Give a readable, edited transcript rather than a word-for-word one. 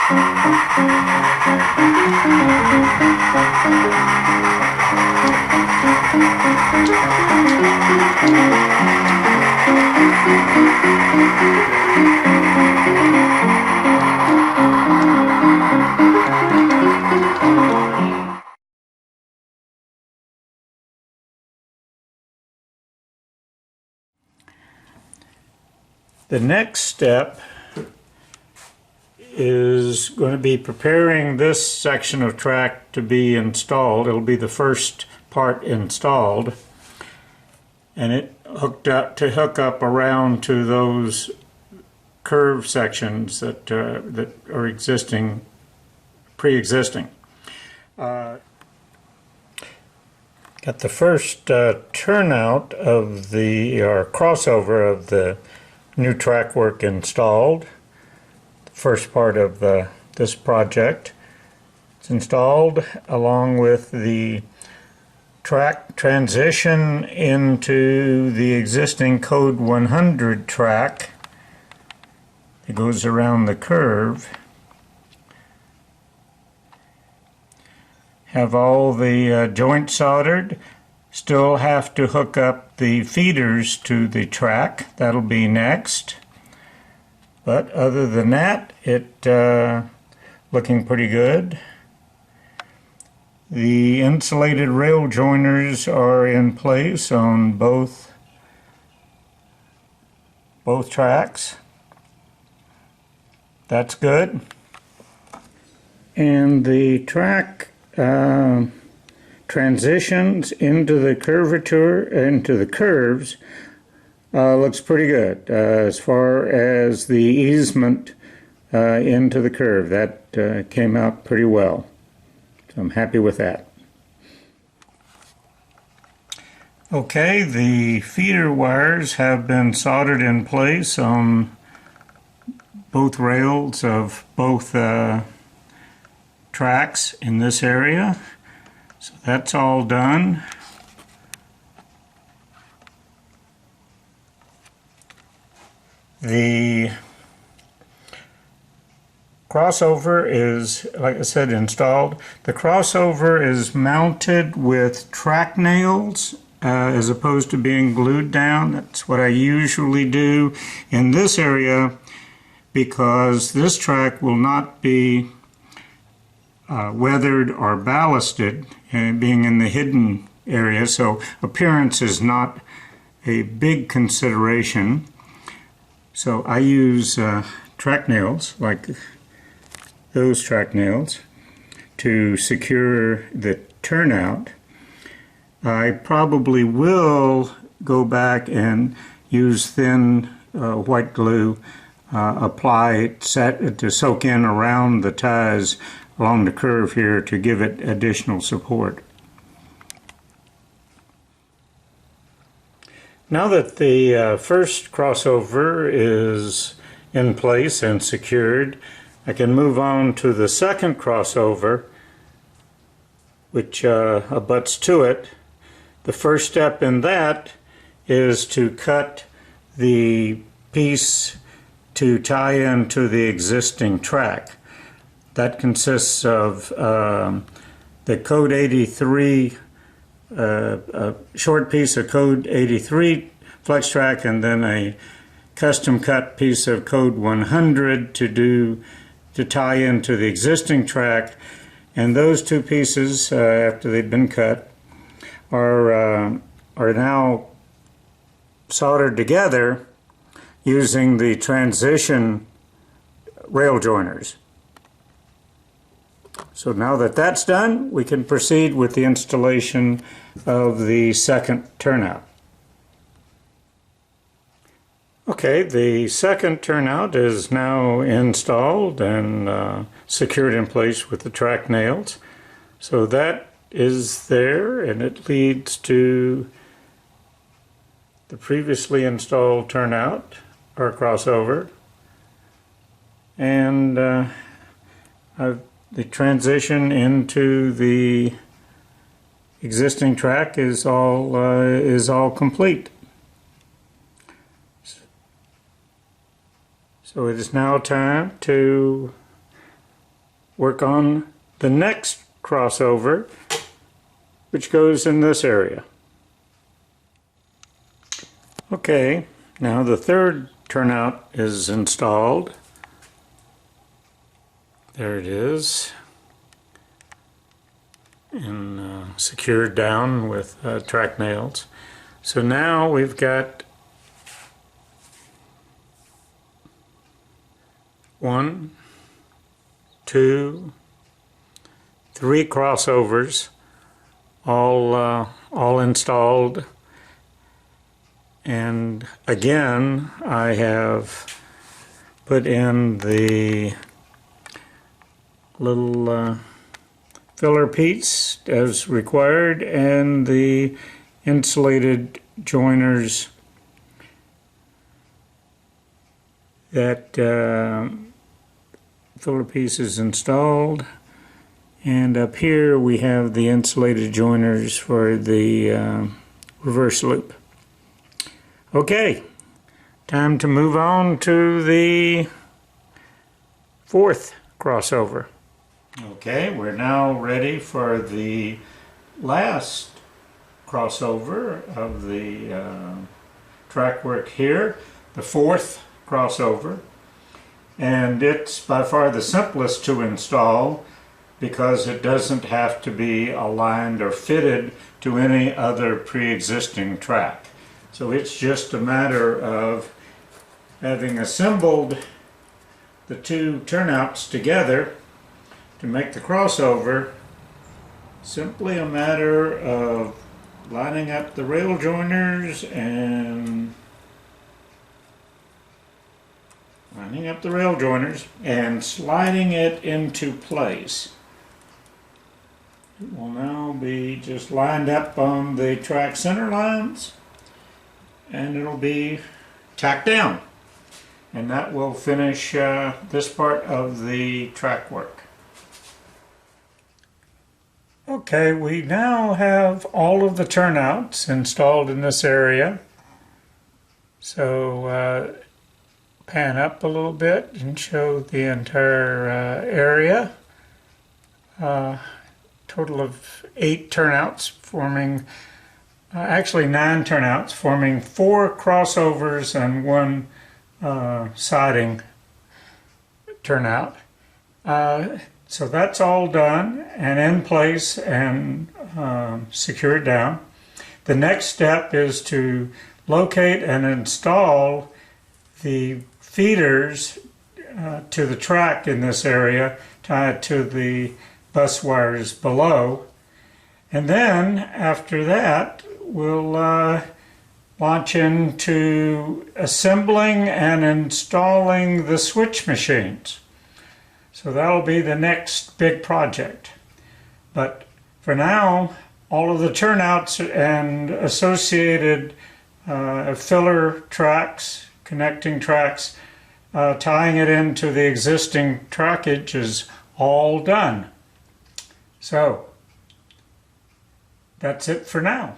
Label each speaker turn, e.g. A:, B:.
A: The next step is going to be preparing this section of track to be installed. It'll be the first part installed, and it hook up around to those curve sections that are pre-existing. Got the first turnout of or crossover of the new trackwork installed. The first part of this project. It's installed along with the track transition into the existing code 100 track that goes around the curve. Have all the joints soldered. Still have to hook up the feeders to the track. That'll be next. But other than that, it looking pretty good. The insulated rail joiners are in place on both tracks. That's good. And the track transitions into the curves looks pretty good as far as the easement into the curve. That came out pretty well. So I'm happy with that. Okay, the feeder wires have been soldered in place on both rails of both tracks in this area. So that's all done. The crossover is, like I said, installed. The crossover is mounted with track nails as opposed to being glued down. That's what I usually do in this area because this track will not be weathered or ballasted, being in the hidden area, so appearance is not a big consideration. So I use track nails, like those track nails, to secure the turnout. I probably will go back and use thin white glue, apply it, to soak in around the ties along the curve here to give it additional support. Now that the first crossover is in place and secured, I can move on to the second crossover, which abuts to it. The first step in that is to cut the piece to tie into the existing track. That consists of the code 83, a short piece of code 83 flextrack, and then a custom cut piece of code 100 to tie into the existing track. And those two pieces, after they've been cut, are now soldered together using the transition rail joiners. So now that that's done, we can proceed with the installation of the second turnout. Okay, the second turnout is now installed and secured in place with the track nails. So that is there, and it leads to the previously installed turnout or crossover, and the transition into the existing track is all complete. So it is now time to work on the next crossover, which goes in this area. Okay, now the third turnout is installed. There it is, and secured down with track nails. So now we've got 1, 2, 3 crossovers all installed, and again I have put in the little filler piece as required and the insulated joiners that filler piece is installed, and up here we have the insulated joiners for the reverse loop. Okay, time to move on to the fourth crossover. Okay, we're now ready for the last crossover of the track work here, the fourth crossover, and it's by far the simplest to install because it doesn't have to be aligned or fitted to any other pre-existing track. So it's just a matter of having assembled the two turnouts together to make the crossover. Simply a matter of lining up the rail joiners and sliding it into place. It will now be just lined up on the track center lines, and it'll be tacked down, and that will finish this part of the track work. Okay, we now have all of the turnouts installed in this area. So pan up a little bit and show the entire area. Total of 8 turnouts forming, actually 9 turnouts forming 4 crossovers and 1 siding turnout. So that's all done and in place and secured down. The next step is to locate and install the feeders to the track in this area, tied to the bus wires below. And then after that we'll launch into assembling and installing the switch machines. So that'll be the next big project. But for now, all of the turnouts and associated filler tracks, connecting tracks, tying it into the existing trackage is all done. So that's it for now.